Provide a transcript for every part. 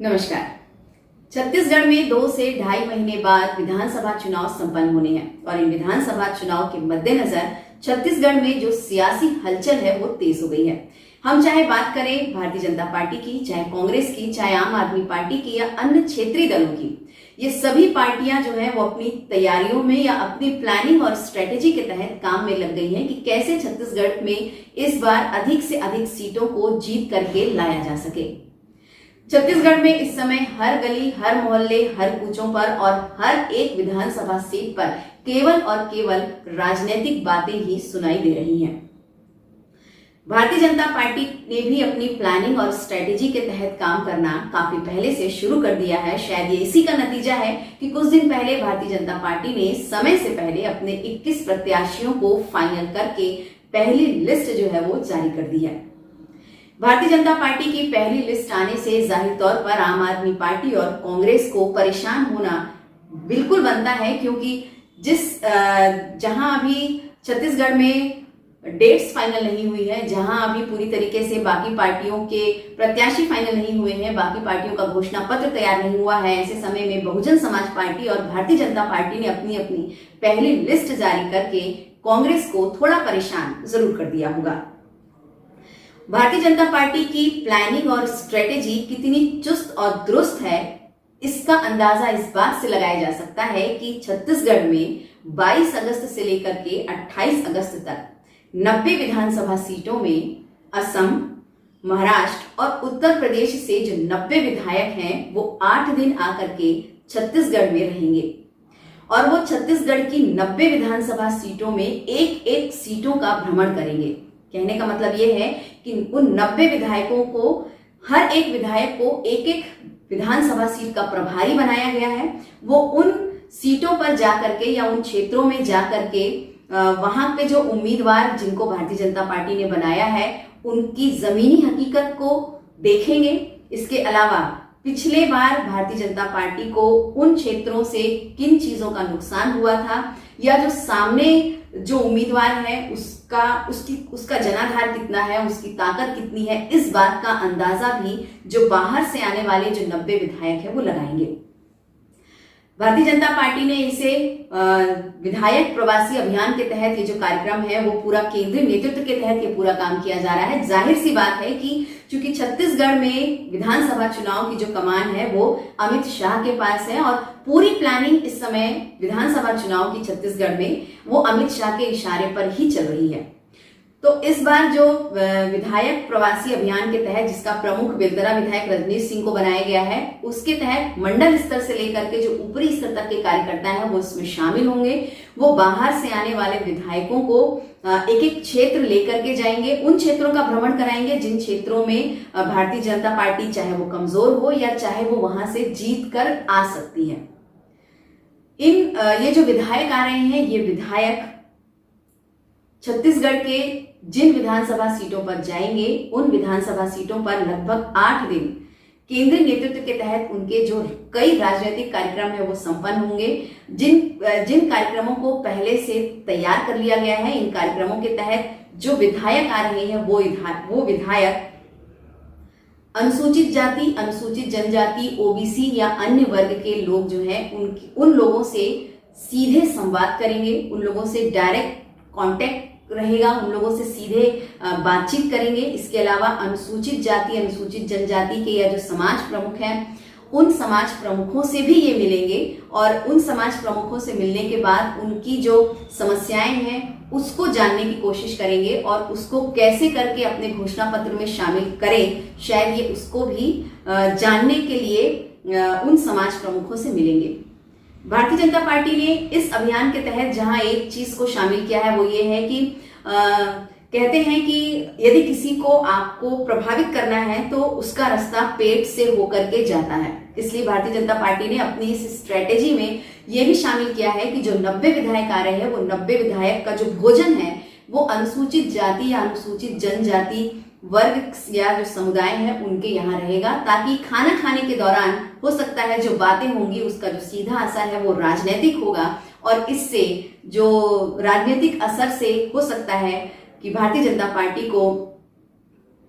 नमस्कार। छत्तीसगढ़ में 2 से ढाई महीने बाद विधानसभा चुनाव संपन्न होने हैं और इन विधानसभा चुनाव के मद्देनजर छत्तीसगढ़ में जो सियासी हलचल है वो तेज हो गई है। हम चाहे बात करें भारतीय जनता पार्टी की, चाहे कांग्रेस की, चाहे आम आदमी पार्टी की या अन्य क्षेत्रीय दलों की, ये सभी पार्टियां जो है वो अपनी तैयारियों में या अपनी प्लानिंग और स्ट्रेटेजी के तहत काम में लग गई हैं कि कैसे छत्तीसगढ़ में इस बार अधिक से अधिक सीटों को जीत करके लाया जा सके। छत्तीसगढ़ में इस समय हर गली, हर मोहल्ले, हर कूचों पर और हर एक विधानसभा सीट पर केवल और केवल राजनीतिक बातें ही सुनाई दे रही हैं। भारतीय जनता पार्टी ने भी अपनी प्लानिंग और स्ट्रेटेजी के तहत काम करना काफी पहले से शुरू कर दिया है। शायद ये इसी का नतीजा है कि कुछ दिन पहले भारतीय जनता पार्टी ने समय से पहले अपने 21 प्रत्याशियों को फाइनल करके पहली लिस्ट जो है वो जारी कर दी है। भारतीय जनता पार्टी की पहली लिस्ट आने से जाहिर तौर पर आम आदमी पार्टी और कांग्रेस को परेशान होना बिल्कुल बनता है, क्योंकि जहां अभी छत्तीसगढ़ में डेट्स फाइनल नहीं हुई है, जहां अभी पूरी तरीके से बाकी पार्टियों के प्रत्याशी फाइनल नहीं हुए हैं, बाकी पार्टियों का घोषणा पत्र तैयार नहीं हुआ है, ऐसे समय में बहुजन समाज पार्टी और भारतीय जनता पार्टी ने अपनी अपनी पहली लिस्ट जारी करके कांग्रेस को थोड़ा परेशान जरूर कर दिया होगा। भारतीय जनता पार्टी की प्लानिंग और स्ट्रेटेजी कितनी चुस्त और दुरुस्त है, इसका अंदाजा इस बात से लगाया जा सकता है कि छत्तीसगढ़ में 22 अगस्त से लेकर के 28 अगस्त तक 90 विधानसभा सीटों में असम, महाराष्ट्र और उत्तर प्रदेश से जो 90 विधायक हैं वो 8 दिन आकर के छत्तीसगढ़ में रहेंगे और वो छत्तीसगढ़ की 90 विधानसभा सीटों में एक एक सीटों का भ्रमण करेंगे। कहने का मतलब ये है कि उन 90 विधायकों को, हर एक विधायक को एक एक विधानसभा सीट का प्रभारी बनाया गया है। वो उन सीटों पर जाकर के या उन क्षेत्रों में जाकर के वहां पे जो उम्मीदवार जिनको भारतीय जनता पार्टी ने बनाया है उनकी जमीनी हकीकत को देखेंगे। इसके अलावा पिछले बार भारतीय जनता पार्टी को उन क्षेत्रों से किन चीजों का नुकसान हुआ था या जो सामने जो उम्मीदवार है उसका जनाधार कितना है, उसकी ताकत कितनी है, इस बात का अंदाजा भी जो बाहर से आने वाले जो 90 विधायक है वो लगाएंगे। भारतीय जनता पार्टी ने इसे विधायक प्रवासी अभियान के तहत ये जो कार्यक्रम है वो पूरा केंद्रीय नेतृत्व के तहत ये पूरा काम किया जा रहा है। जाहिर सी बात है कि चूंकि छत्तीसगढ़ में विधानसभा चुनाव की जो कमान है वो अमित शाह के पास है और पूरी प्लानिंग इस समय विधानसभा चुनाव की छत्तीसगढ़ में वो अमित शाह के इशारे पर ही चल रही है। तो इस बार जो विधायक प्रवासी अभियान के तहत जिसका प्रमुख बेलतरा विधायक रजनीश सिंह को बनाया गया है, उसके तहत मंडल स्तर से लेकर के जो ऊपरी स्तर तक के कार्यकर्ता हैं वो इसमें शामिल होंगे। वो बाहर से आने वाले विधायकों को एक एक क्षेत्र लेकर के जाएंगे, उन क्षेत्रों का भ्रमण कराएंगे जिन क्षेत्रों में भारतीय जनता पार्टी चाहे वो कमजोर हो या चाहे वो वहां से जीत कर आ सकती है। ये जो विधायक आ रहे हैं, ये विधायक छत्तीसगढ़ के जिन विधानसभा सीटों पर जाएंगे उन विधानसभा सीटों पर लगभग 8 दिन केंद्रीय नेतृत्व के तहत उनके जो कई राजनीतिक कार्यक्रम है वो संपन्न होंगे। जिन कार्यक्रमों को पहले से तैयार कर लिया गया है, इन कार्यक्रमों के तहत जो विधायक आ रहे हैं वो विधायक अनुसूचित जाति, अनुसूचित जनजाति, ओबीसी या अन्य वर्ग के लोग जो है उन लोगों से सीधे संवाद करेंगे, उन लोगों से डायरेक्ट कांटेक्ट रहेगा, उन लोगों से सीधे बातचीत करेंगे। इसके अलावा अनुसूचित जाति, अनुसूचित जनजाति के या जो समाज प्रमुख हैं उन समाज प्रमुखों से भी ये मिलेंगे और उन समाज प्रमुखों से मिलने के बाद उनकी जो समस्याएं हैं उसको जानने की कोशिश करेंगे और उसको कैसे करके अपने घोषणा पत्र में शामिल करें, शायद ये उसको भी जानने के लिए उन समाज प्रमुखों से मिलेंगे। भारतीय जनता पार्टी ने इस अभियान के तहत जहां एक चीज को शामिल किया है वो ये है कि कहते हैं कि यदि किसी को आपको प्रभावित करना है तो उसका रास्ता पेट से होकर के जाता है। इसलिए भारतीय जनता पार्टी ने अपनी इस स्ट्रेटेजी में ये भी शामिल किया है कि जो 90 विधायक आ रहे हैं वो 90 विधायक का जो भोजन है वो अनुसूचित जाति या अनुसूचित जनजाति वर्ग या जो समुदाय है उनके यहाँ रहेगा, ताकि खाना खाने के दौरान हो सकता है जो बातें होंगी उसका जो सीधा असर है वो राजनीतिक होगा और इससे जो राजनीतिक असर से हो सकता है कि भारतीय जनता पार्टी को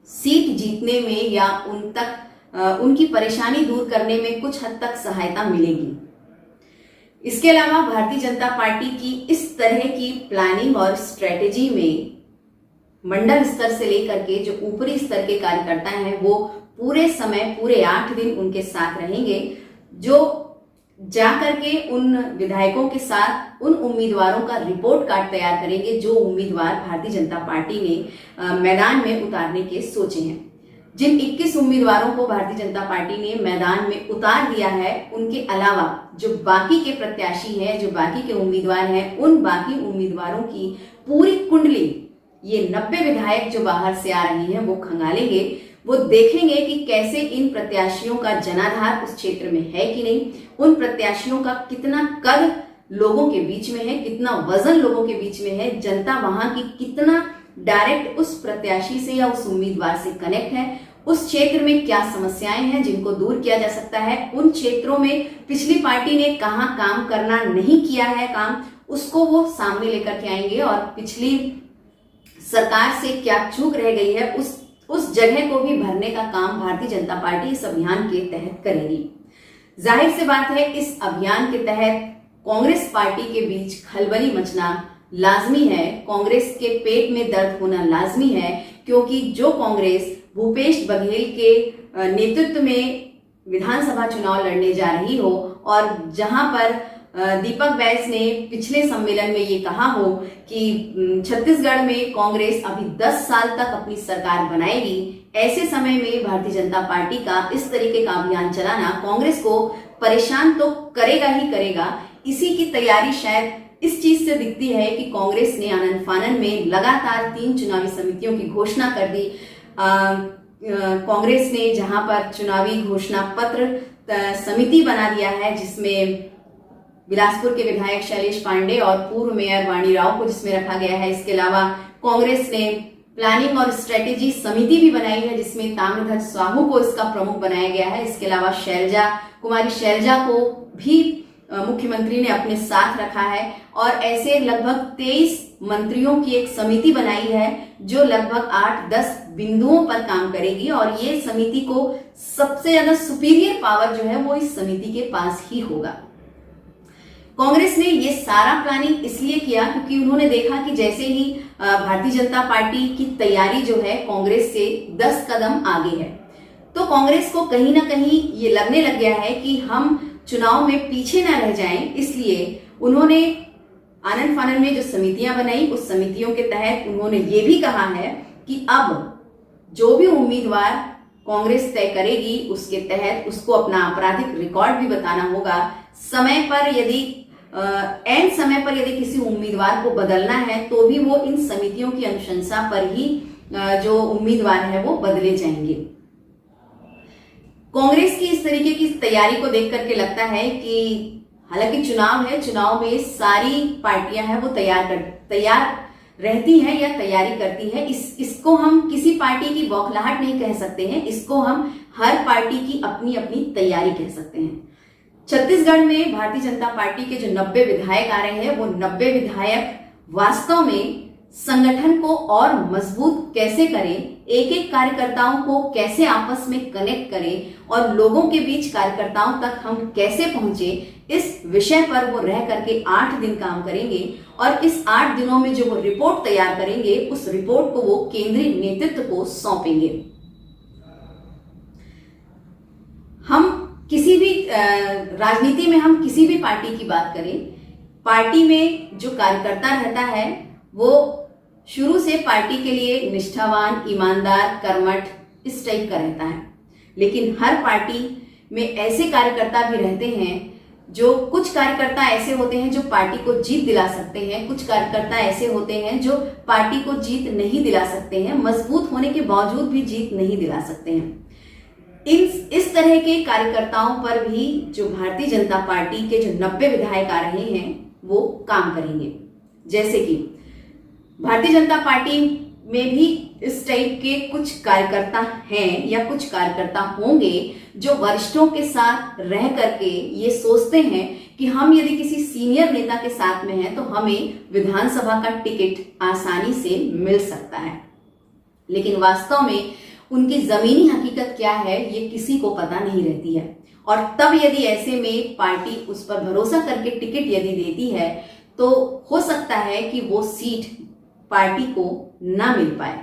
सीट जीतने में या उन तक उनकी परेशानी दूर करने में कुछ हद तक सहायता मिलेगी। इसके अलावा भारतीय जनता पार्टी की इस तरह की प्लानिंग और स्ट्रेटेजी में मंडल स्तर से लेकर के जो ऊपरी स्तर के कार्यकर्ता हैं वो पूरे समय, पूरे 8 दिन उनके साथ रहेंगे, जो जाकर के उन विधायकों के साथ उन उम्मीदवारों का रिपोर्ट कार्ड तैयार करेंगे जो उम्मीदवार भारतीय जनता पार्टी ने मैदान में उतारने के सोचे हैं। जिन 21 उम्मीदवारों को भारतीय जनता पार्टी ने मैदान में उतार दिया है, उनके अलावा जो बाकी के प्रत्याशी हैं, जो बाकी के उम्मीदवार हैं, उन बाकी उम्मीदवारों की पूरी कुंडली ये 90 विधायक जो बाहर से आ रहे हैं वो खंगालेंगे। वो देखेंगे कि कैसे इन प्रत्याशियों का जनाधार उस क्षेत्र में है कि नहीं, उन प्रत्याशियों का कितना कद लोगों के बीच में है, कितना वजन लोगों के बीच में है, जनता वहां की कितना डायरेक्ट उस प्रत्याशी से या उस उम्मीदवार से कनेक्ट है, उस क्षेत्र में क्या समस्याएं हैं जिनको दूर किया जा सकता है, उन क्षेत्रों में पिछली पार्टी ने कहां काम करना नहीं किया है काम, उसको वो सामने लेकर के आएंगे और पिछली सरकार से क्या चूक रह गई है उस जगह को भी भरने का काम भारतीय जनता पार्टी इस अभियान के तहत करेगी। जाहिर सी बात है, इस अभियान के तहत कांग्रेस पार्टी के बीच खलबली मचना लाजमी है, कांग्रेस के पेट में दर्द होना लाजमी है, क्योंकि जो कांग्रेस भूपेश बघेल के नेतृत्व में विधानसभा चुनाव लड़ने जा रही हो और जहां पर दीपक बैस ने पिछले सम्मेलन में ये कहा हो कि छत्तीसगढ़ में कांग्रेस अभी 10 साल तक अपनी सरकार बनाएगी, ऐसे समय में भारतीय जनता पार्टी का इस तरीके का अभियान चलाना कांग्रेस को परेशान तो करेगा ही करेगा। इसी की तैयारी शायद इस चीज से दिखती है कि कांग्रेस ने आनन फानन में लगातार 3 चुनावी समितियों की घोषणा कर दी। कांग्रेस ने जहां पर चुनावी घोषणा पत्र समिति बना दिया है, जिसमें बिलासपुर के विधायक शैलेश पांडे और पूर्व मेयर वाणी राव को जिसमें रखा गया है। इसके अलावा कांग्रेस ने प्लानिंग और स्ट्रेटेजी समिति भी बनाई है, जिसमें ताम्रध्वज साहू को इसका प्रमुख बनाया गया है। इसके अलावा कुमारी शैलजा को भी मुख्यमंत्री ने अपने साथ रखा है और ऐसे लगभग 23 मंत्रियों की एक समिति बनाई है जो लगभग 8-10 बिंदुओं पर काम करेगी और ये समिति को सबसे ज्यादा सुपीरियर पावर जो है वो इस समिति के पास ही होगा। कांग्रेस ने ये सारा प्लानिंग इसलिए किया क्योंकि उन्होंने देखा कि जैसे ही भारतीय जनता पार्टी की तैयारी जो है कांग्रेस से 10 कदम आगे है, तो कांग्रेस को कहीं ना कहीं ये लगने लग गया है कि हम चुनाव में पीछे ना रह जाएं। इसलिए उन्होंने आनन फानन में जो समितियां बनाई, उस समितियों के तहत उन्होंने ये भी कहा है कि अब जो भी उम्मीदवार कांग्रेस तय करेगी उसके तहत उसको अपना आपराधिक रिकॉर्ड भी बताना होगा। समय पर यदि एंड समय पर यदि किसी उम्मीदवार को बदलना है तो भी वो इन समितियों की अनुशंसा पर ही जो उम्मीदवार है वो बदले जाएंगे। कांग्रेस की इस तरीके की तैयारी को देख करके लगता है कि हालांकि चुनाव है, चुनाव में सारी पार्टियां हैं वो तैयार रहती हैं या तैयारी करती है। इसको हम किसी पार्टी की बौखलाहट नहीं कह सकते हैं, इसको हम हर पार्टी की अपनी अपनी तैयारी कह सकते हैं। छत्तीसगढ़ में भारतीय जनता पार्टी के जो 90 विधायक आ रहे हैं वो 90 विधायक वास्तव में संगठन को और मजबूत कैसे करें, एक एक कार्यकर्ताओं को कैसे आपस में कनेक्ट करें और लोगों के बीच कार्यकर्ताओं तक हम कैसे पहुंचे, इस विषय पर वो रह करके 8 दिन काम करेंगे और इस 8 दिनों में जो वो रिपोर्ट तैयार करेंगे उस रिपोर्ट को वो केंद्रीय नेतृत्व को सौंपेंगे। हम किसी भी राजनीति में हम किसी भी पार्टी की बात करें, पार्टी में जो कार्यकर्ता रहता है वो शुरू से पार्टी के लिए निष्ठावान, ईमानदार, कर्मठ इस टाइप का रहता है। लेकिन हर पार्टी में ऐसे कार्यकर्ता भी रहते हैं जो कुछ कार्यकर्ता ऐसे होते हैं जो पार्टी को जीत दिला सकते हैं, कुछ कार्यकर्ता ऐसे होते हैं जो पार्टी को जीत नहीं दिला सकते हैं, मजबूत होने के बावजूद भी जीत नहीं दिला सकते हैं। इस तरह के कार्यकर्ताओं पर भी जो भारतीय जनता पार्टी के जो 90 विधायक आ रहे हैं वो काम करेंगे। जैसे कि भारतीय जनता पार्टी में भी इस टाइप के कुछ कार्यकर्ता हैं या कुछ कार्यकर्ता होंगे जो वरिष्ठों के साथ रह करके ये सोचते हैं कि हम यदि किसी सीनियर नेता के साथ में हैं तो हमें विधानसभा का टिकट आसानी से मिल सकता है। लेकिन वास्तव में उनकी जमीनी हकीकत क्या है ये किसी को पता नहीं रहती है। और तब यदि ऐसे में पार्टी उस पर भरोसा करके टिकट यदि देती है तो हो सकता है कि वो सीट पार्टी को ना मिल पाए।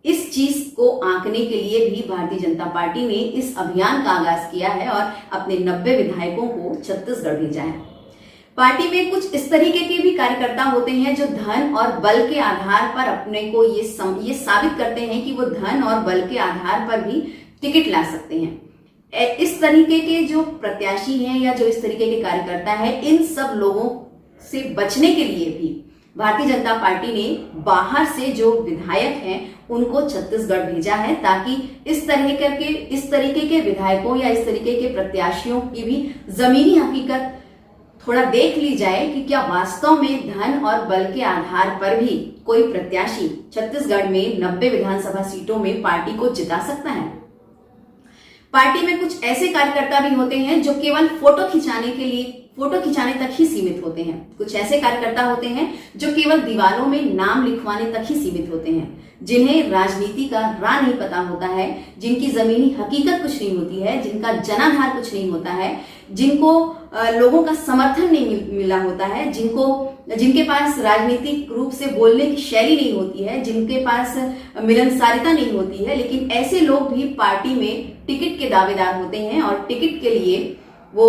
इस चीज को आंकने के लिए भी भारतीय जनता पार्टी ने इस अभियान का आगाज किया है और अपने 90 विधायकों को छत्तीसगढ़ भेजा है। पार्टी में कुछ इस तरीके के भी कार्यकर्ता होते हैं जो धन और बल के आधार पर अपने को ये साबित करते हैं कि वो धन और बल के आधार पर भी टिकट ला सकते हैं। इस तरीके के जो प्रत्याशी हैं या जो इस तरीके के कार्यकर्ता हैं, इन सब लोगों से बचने के लिए भी भारतीय जनता पार्टी ने बाहर से जो विधायक हैं उनको छत्तीसगढ़ भेजा है, ताकि इस तरीके के विधायकों या इस तरीके के प्रत्याशियों की भी जमीनी हकीकत थोड़ा देख ली जाए कि क्या वास्तव में धन और बल के आधार पर भी कोई प्रत्याशी छत्तीसगढ़ में 90 विधानसभा सीटों में पार्टी को जिता सकता है। पार्टी में कुछ ऐसे कार्यकर्ता भी होते हैं जो केवल फोटो खिंचाने तक ही सीमित होते हैं। कुछ ऐसे कार्यकर्ता होते हैं जो केवल दीवारों में नाम लिखवाने तक ही सीमित होते हैं, जिन्हें राजनीति का राह नहीं पता होता है, जिनकी जमीनी हकीकत कुछ नहीं होती है, जिनका जनाधार कुछ नहीं होता है, जिनको लोगों का समर्थन नहीं मिला होता है, जिनके पास राजनीतिक रूप से बोलने की शैली नहीं होती है, जिनके पास मिलनसारिता नहीं होती है। लेकिन ऐसे लोग भी पार्टी में टिकट के दावेदार होते हैं और टिकट के लिए वो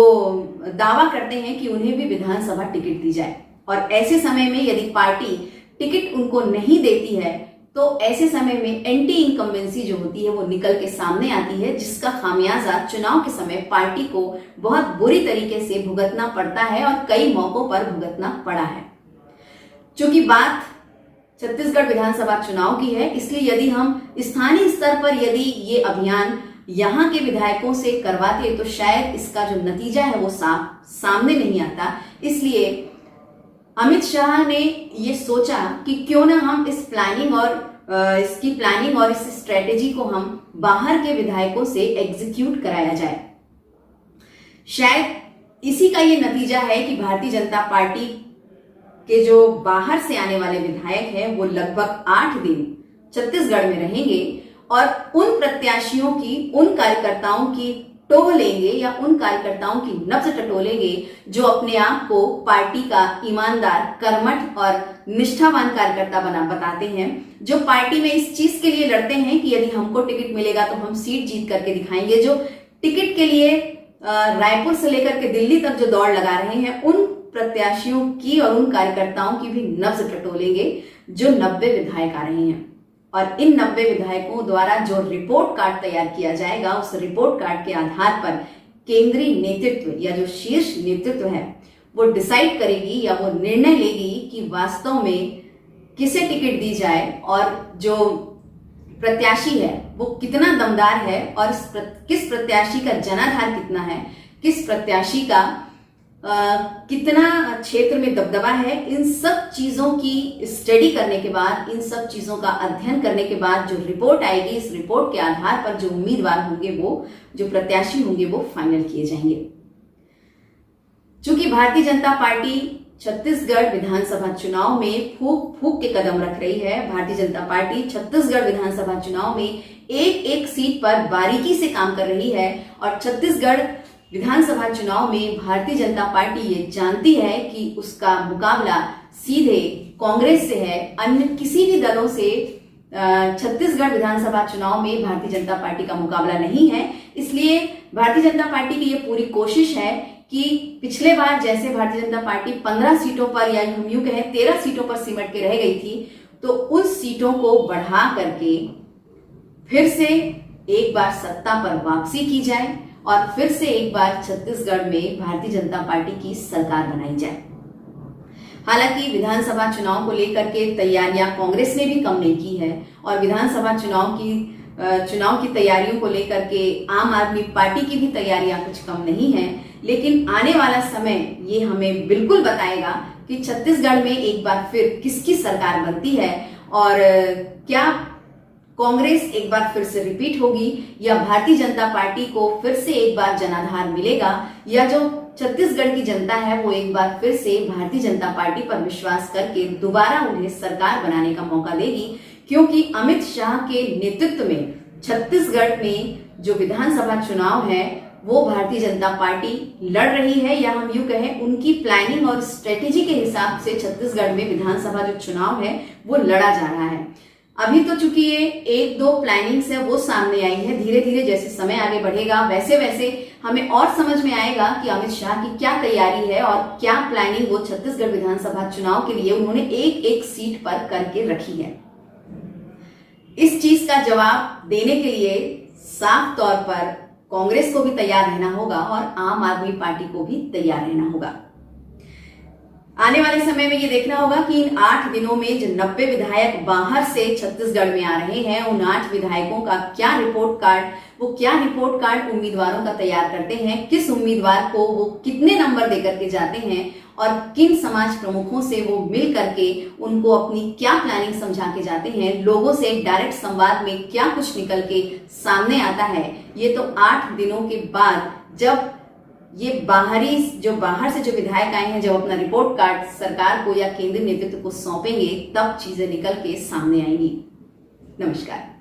दावा करते हैं कि उन्हें भी विधानसभा टिकट दी जाए। और ऐसे समय में यदि पार्टी टिकट उनको नहीं देती है तो ऐसे समय में एंटी इनकम्बेंसी जो होती है वो निकल के सामने आती है, जिसका खामियाजा चुनाव के समय पार्टी को बहुत बुरी तरीके से भुगतना पड़ता है और कई मौकों पर भुगतना पड़ा है। चूंकि बात छत्तीसगढ़ विधानसभा चुनाव की है, इसलिए यदि हम स्थानीय स्तर पर यदि ये अभियान यहाँ के विधायकों से करवाते तो शायद इसका जो नतीजा है वो सामने नहीं आता। इसलिए अमित शाह ने ये सोचा कि क्यों ना हम इस प्लानिंग और इस स्ट्रेटेजी को हम बाहर के विधायकों से एग्जीक्यूट कराया जाए। शायद इसी का ये नतीजा है कि भारतीय जनता पार्टी के जो बाहर से आने वाले विधायक हैं वो लगभग 8 दिन छत्तीसगढ़ में रहेंगे और उन प्रत्याशियों की, उन कार्यकर्ताओं की टोह लेंगे या उन कार्यकर्ताओं की नब्ज टटोलेंगे जो अपने आप को पार्टी का ईमानदार, कर्मठ और निष्ठावान कार्यकर्ता बताते हैं, जो पार्टी में इस चीज के लिए लड़ते हैं कि यदि हमको टिकट मिलेगा तो हम सीट जीत करके दिखाएंगे, जो टिकट के लिए रायपुर से लेकर के दिल्ली तक जो दौड़ लगा रहे हैं, उन प्रत्याशियों की और उन कार्यकर्ताओं की भी नब्ज टटोलेंगे जो 90 विधायक आ रहे हैं। और इन 90 विधायकों द्वारा जो रिपोर्ट कार्ड तैयार किया जाएगा, उस रिपोर्ट कार्ड के आधार पर केंद्रीय नेतृत्व या जो शीर्ष नेतृत्व है वो डिसाइड करेगी या वो निर्णय लेगी कि वास्तव में किसे टिकट दी जाए और जो प्रत्याशी है वो कितना दमदार है और किस प्रत्याशी का जनाधार कितना है, किस प्रत्याशी का कितना क्षेत्र में दबदबा है। इन सब चीजों की स्टडी करने के बाद, इन सब चीजों का अध्ययन करने के बाद जो रिपोर्ट आएगी, इस रिपोर्ट के आधार पर जो उम्मीदवार होंगे, वो जो प्रत्याशी होंगे वो फाइनल किए जाएंगे। चूंकि भारतीय जनता पार्टी छत्तीसगढ़ विधानसभा चुनाव में फूक के कदम रख रही है, भारतीय जनता पार्टी छत्तीसगढ़ विधानसभा चुनाव में एक सीट पर बारीकी से काम कर रही है और छत्तीसगढ़ विधानसभा चुनाव में भारतीय जनता पार्टी ये जानती है कि उसका मुकाबला सीधे कांग्रेस से है, अन्य किसी भी दलों से छत्तीसगढ़ विधानसभा चुनाव में भारतीय जनता पार्टी का मुकाबला नहीं है। इसलिए भारतीय जनता पार्टी की ये पूरी कोशिश है कि पिछले बार जैसे भारतीय जनता पार्टी 15 सीटों पर या हम यूं कहें 13 सीटों पर सिमट के रह गई थी, तो उन सीटों को बढ़ा करके फिर से एक बार सत्ता पर वापसी की जाए और फिर से एक बार छत्तीसगढ़ में भारतीय जनता पार्टी की सरकार बनाई जाए। हालांकि विधानसभा चुनाव को लेकर के तैयारियां कांग्रेस ने भी कम नहीं की है और विधानसभा चुनाव की तैयारियों को लेकर के आम आदमी पार्टी की भी तैयारियां कुछ कम नहीं है। लेकिन आने वाला समय ये हमें बिल्कुल बताएगा कि छत्तीसगढ़ में एक बार फिर किसकी सरकार बनती है और क्या कांग्रेस एक बार फिर से रिपीट होगी या भारतीय जनता पार्टी को फिर से एक बार जनाधार मिलेगा या जो छत्तीसगढ़ की जनता है वो एक बार फिर से भारतीय जनता पार्टी पर विश्वास करके दोबारा उन्हें सरकार बनाने का मौका देगी। क्योंकि अमित शाह के नेतृत्व में छत्तीसगढ़ में जो विधानसभा चुनाव है वो भारतीय जनता पार्टी लड़ रही है, या हम यूं कहें उनकी प्लानिंग और स्ट्रेटेजी के हिसाब से छत्तीसगढ़ में विधानसभा जो चुनाव है वो लड़ा जा रहा है। अभी तो चूंकि ये एक दो प्लानिंग्स है वो सामने आई है, धीरे धीरे जैसे समय आगे बढ़ेगा वैसे वैसे हमें और समझ में आएगा कि अमित शाह की क्या तैयारी है और क्या प्लानिंग वो छत्तीसगढ़ विधानसभा चुनाव के लिए उन्होंने एक एक सीट पर करके रखी है। इस चीज का जवाब देने के लिए साफ तौर पर कांग्रेस को भी तैयार रहना होगा और आम आदमी पार्टी को भी तैयार रहना होगा। आने वाले समय में ये देखना होगा कि इन 8 दिनों में जो 90 विधायक बाहर से छत्तीसगढ़ में आ रहे हैं, उन 8 विधायकों का क्या रिपोर्ट कार्ड उम्मीदवारों का तैयार करते हैं, किस उम्मीदवार को वो कितने नंबर देकर के जाते हैं और किन समाज प्रमुखों से वो मिल करके उनको अपनी क्या प्लानिंग समझा के जाते हैं, लोगों से डायरेक्ट संवाद में क्या कुछ निकल के सामने आता है, ये तो 8 दिनों के बाद जब ये बाहर से जो विधायक आए हैं जब अपना रिपोर्ट कार्ड सरकार को या केंद्रीय नेतृत्व को सौंपेंगे तब चीजें निकल के सामने आएंगी। नमस्कार।